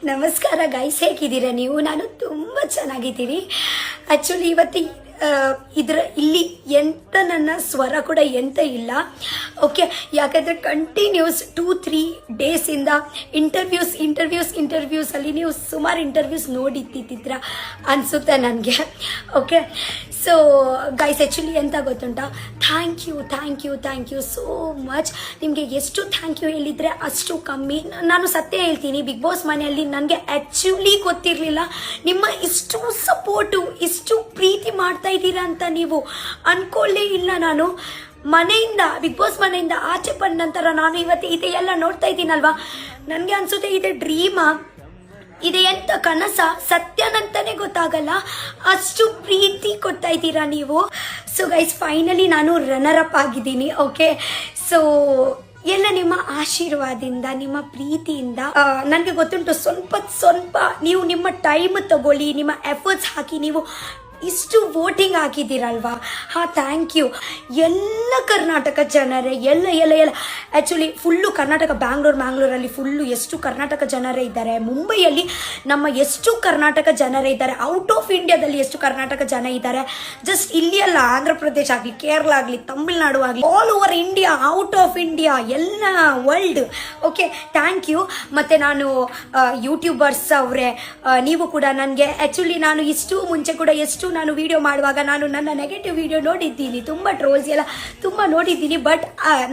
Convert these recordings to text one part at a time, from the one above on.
ನಮಸ್ಕಾರ ಗೈಸ್, ಹೇಗಿದ್ದೀರಾ ನೀವು? ನಾನು ತುಂಬ ಚೆನ್ನಾಗಿದ್ದೀನಿ. ಆ್ಯಕ್ಚುಲಿ ಇವತ್ತು ಇಲ್ಲಿ ಎಂತ ನನ್ನ ಸ್ವರ ಕೂಡ ಎಂತ ಇಲ್ಲ. ಓಕೆ, ಯಾಕಂದರೆ ಕಂಟಿನ್ಯೂಸ್ 2-3 ಡೇಸಿಂದ ಇಂಟರ್ವ್ಯೂಸಲ್ಲಿ ನೀವು ಸುಮಾರು ಇಂಟರ್ವ್ಯೂಸ್ ನೋಡಿದ್ದಿದ್ರ ಅನಿಸುತ್ತೆ ನನಗೆ. ಓಕೆ, ಸೊ ಗೈಸ್, ಆ್ಯಕ್ಚುಲಿ ಎಂತ ಗೊತ್ತುಂಟ, ಥ್ಯಾಂಕ್ ಯು ಸೋ ಮಚ್. ನಿಮಗೆ ಎಷ್ಟು ಥ್ಯಾಂಕ್ ಯು ಹೇಳಿದರೆ ಅಷ್ಟು ಕಮ್ಮಿ. ನಾನು ಸತ್ಯ ಹೇಳ್ತೀನಿ, ಬಿಗ್ ಬಾಸ್ ಮನೆಯಲ್ಲಿ ನನಗೆ ಆ್ಯಕ್ಚುಲಿ ಗೊತ್ತಿರಲಿಲ್ಲ ನಿಮ್ಮ ಇಷ್ಟು ಸಪೋರ್ಟು, ಇಷ್ಟು ಪ್ರೀತಿ ಮಾಡ್ತಾ ಇದ್ದೀರಾ ಅಂತ ನೀವು ಅನ್ಕೊಳ್ಳೇ ಇಲ್ಲ. ನಾನು ಬಿಗ್ ಬಾಸ್ ಮನೆಯಿಂದ ಆಚೆ ಬಂದ ನಂತರ ನಾನು ಇವತ್ತು ಇದೆಲ್ಲ ನೋಡ್ತಾ ಇದ್ದೀನಲ್ವಾ, ನನಗೆ ಅನಿಸುತ್ತೆ ಇದೆ ಡ್ರೀಮಾ, ಇದೆ ಎಂತ ಕನಸ, ಸತ್ಯನಂತಾನೆ ಗೊತ್ತಾಗಲ್ಲ, ಅಷ್ಟು ಪ್ರೀತಿ ಕೊಡ್ತಾ ಇದ್ದೀರಾ ನೀವು. ಸೊ ಗೈಸ್, ಫೈನಲಿ ನಾನು ರನ್ನರ್ ಅಪ್ ಆಗಿದ್ದೀನಿ. ಓಕೆ, ಸೊ ಎಲ್ಲ ನಿಮ್ಮ ಆಶೀರ್ವಾದದಿಂದ, ನಿಮ್ಮ ಪ್ರೀತಿಯಿಂದ ನನಗೆ ಗೊತ್ತುಂಟು, ಸ್ವಲ್ಪ ನೀವು ನಿಮ್ಮ ಟೈಮ್ ತಗೊಳ್ಳಿ, ನಿಮ್ಮ ಎಫರ್ಟ್ಸ್ ಹಾಕಿ ನೀವು ಇಷ್ಟು ವೋಟಿಂಗ್ ಹಾಕಿದ್ದೀರಲ್ವಾ. ಥ್ಯಾಂಕ್ ಯು ಎಲ್ಲ ಕರ್ನಾಟಕ ಜನರೇ, ಎಲ್ಲ ಆ್ಯಕ್ಚುಲಿ ಫುಲ್ಲು ಕರ್ನಾಟಕ, ಬ್ಯಾಂಗ್ಳೂರಲ್ಲಿ ಫುಲ್ಲು ಎಷ್ಟು ಕರ್ನಾಟಕ ಜನರೇ ಇದ್ದಾರೆ, ಮುಂಬೈಯಲ್ಲಿ ನಮ್ಮ ಎಷ್ಟು ಕರ್ನಾಟಕ ಜನರೇ ಇದ್ದಾರೆ, ಔಟ್ ಆಫ್ ಇಂಡಿಯಾದಲ್ಲಿ ಎಷ್ಟು ಕರ್ನಾಟಕ ಜನ ಇದ್ದಾರೆ, ಜಸ್ಟ್ ಇಲ್ಲಿ ಅಲ್ಲ, ಆಂಧ್ರ ಪ್ರದೇಶ ಆಗಲಿ, ಕೇರಳ ಆಗಲಿ, ತಮಿಳ್ನಾಡು ಆಗಲಿ, all over India, out of India, ಎಲ್ಲ ವರ್ಲ್ಡ್. Okay, thank you. ಮತ್ತು ನಾನು ಯೂಟ್ಯೂಬರ್ಸ್ ಅವರೇ, ನೀವು ಕೂಡ ನನಗೆ ಆ್ಯಕ್ಚುಲಿ ನಾನು ಇಷ್ಟು ಮುಂಚೆ ಕೂಡ ನಾನು ವಿಡಿಯೋ ಮಾಡುವಾಗ ನಾನು ನನ್ನ ನೆಗೆಟಿವ್ ವಿಡಿಯೋ ನೋಡಿದ್ದೀನಿ, ತುಂಬ ಟ್ರೋಲ್ಸ್ ಎಲ್ಲ ತುಂಬ ನೋಡಿದ್ದೀನಿ. ಬಟ್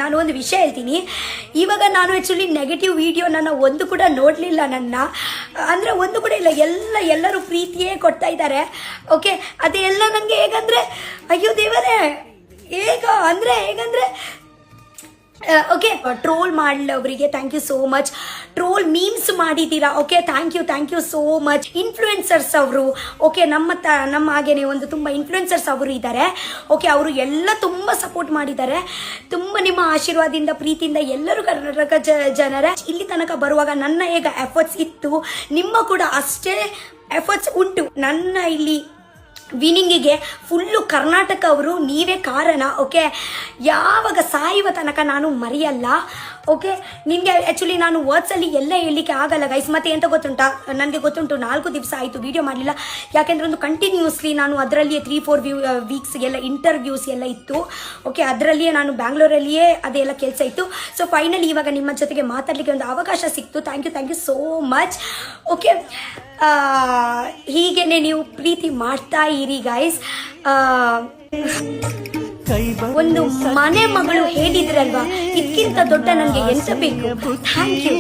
ನಾನು ಒಂದು ವಿಷಯ ಹೇಳ್ತೀನಿ, ಇವಾಗ ನಾನು ಆ್ಯಕ್ಚುಲಿ ನೆಗೆಟಿವ್ ವಿಡಿಯೋ ನನ್ನ ಒಂದು ಕೂಡ ನೋಡಲಿಲ್ಲ, ಅಂದರೆ ಒಂದು ಕೂಡ ಇಲ್ಲ, ಎಲ್ಲರೂ ಪ್ರೀತಿಯೇ ಕೊಡ್ತಾ ಇದ್ದಾರೆ. ಓಕೆ, ಅದೆಲ್ಲ ನನಗೆ ಹೇಗಂದರೆ, ಅಯ್ಯೋ ದೇವರೇ, ಹೇಗಂದರೆ ಓಕೆ, ಟ್ರೋಲ್ ಮಾಡಲವರಿಗೆ thank you so much. Troll memes ಮಾಡಿದ್ದೀರಾ, okay, thank you so much. Influencers ಅವರು, ಓಕೆ, ನಮ್ಮ ಹಾಗೇನೆ ಒಂದು ತುಂಬ ಇನ್ಫ್ಲುಯೆನ್ಸರ್ಸ್ ಅವರು ಇದ್ದಾರೆ. ಓಕೆ, ಅವರು ಎಲ್ಲ ತುಂಬ ಸಪೋರ್ಟ್ ಮಾಡಿದ್ದಾರೆ. ತುಂಬ ನಿಮ್ಮ ಆಶೀರ್ವಾದದಿಂದ, ಪ್ರೀತಿಯಿಂದ ಎಲ್ಲರೂ ಕರ್ನಾಟಕ ಜನರೇ ಇಲ್ಲಿ ತನಕ ಬರುವಾಗ ನನ್ನ ಹೇಗೆ ಎಫರ್ಟ್ಸ್ ಇತ್ತು, ನಿಮ್ಮ ಕೂಡ ಅಷ್ಟೇ ಎಫರ್ಟ್ಸ್ ಉಂಟು. ನನ್ನ ಇಲ್ಲಿ ವಿನಿಂಗಿಗೆ ಫುಲ್ಲು ಕರ್ನಾಟಕ ಅವರು ನೀವೇ ಕಾರಣ. ಓಕೆ, ಯಾವಾಗ ಸಾಯುವ ತನಕ ನಾನು ಮರೆಯಲ್ಲ. ಓಕೆ, ನಿಮಗೆ ಆ್ಯಕ್ಚುಲಿ ನಾನು ವರ್ಡ್ಸಲ್ಲಿ ಎಲ್ಲ ಹೇಳಲಿಕ್ಕೆ ಆಗಲ್ಲ ಗೈಸ್. ಮತ್ತೆ ಎಂತ ಗೊತ್ತುಂಟಾ, ನನಗೆ ಗೊತ್ತುಂಟು 4 ದಿವಸ ಆಯಿತು ವಿಡಿಯೋ ಮಾಡಲಿಲ್ಲ, ಯಾಕೆಂದರೆ ಒಂದು ಕಂಟಿನ್ಯೂಸ್ಲಿ ನಾನು ಅದರಲ್ಲಿಯೇ 3-4 ವೀಕ್ಸ್ಗೆಲ್ಲ ಇಂಟರ್ವ್ಯೂಸ್ ಎಲ್ಲ ಇತ್ತು. ಓಕೆ, ಅದರಲ್ಲಿಯೇ ನಾನು ಬ್ಯಾಂಗ್ಳೂರಲ್ಲಿಯೇ ಅದೆಲ್ಲ ಕೆಲಸ ಇತ್ತು. ಸೊ ಫೈನಲಿ ಇವಾಗ ನಿಮ್ಮ ಜೊತೆಗೆ ಮಾತಾಡಲಿಕ್ಕೆ ಒಂದು ಅವಕಾಶ ಸಿಕ್ತು. Thank you so much. Okay, ಹೀಗೇನೆ ನೀವು ಪ್ರೀತಿ ಮಾಡ್ತಾ ಇರಿ ಗೈಸ್. ಒಂದು ಮನೆ ಮಗಳು ಹೇಳಿದ್ರಲ್ವಾ, ಇದಕ್ಕಿಂತ ದೊಡ್ಡ ನನಗೆ ಎಂತ ಬೇಕು. Thank you.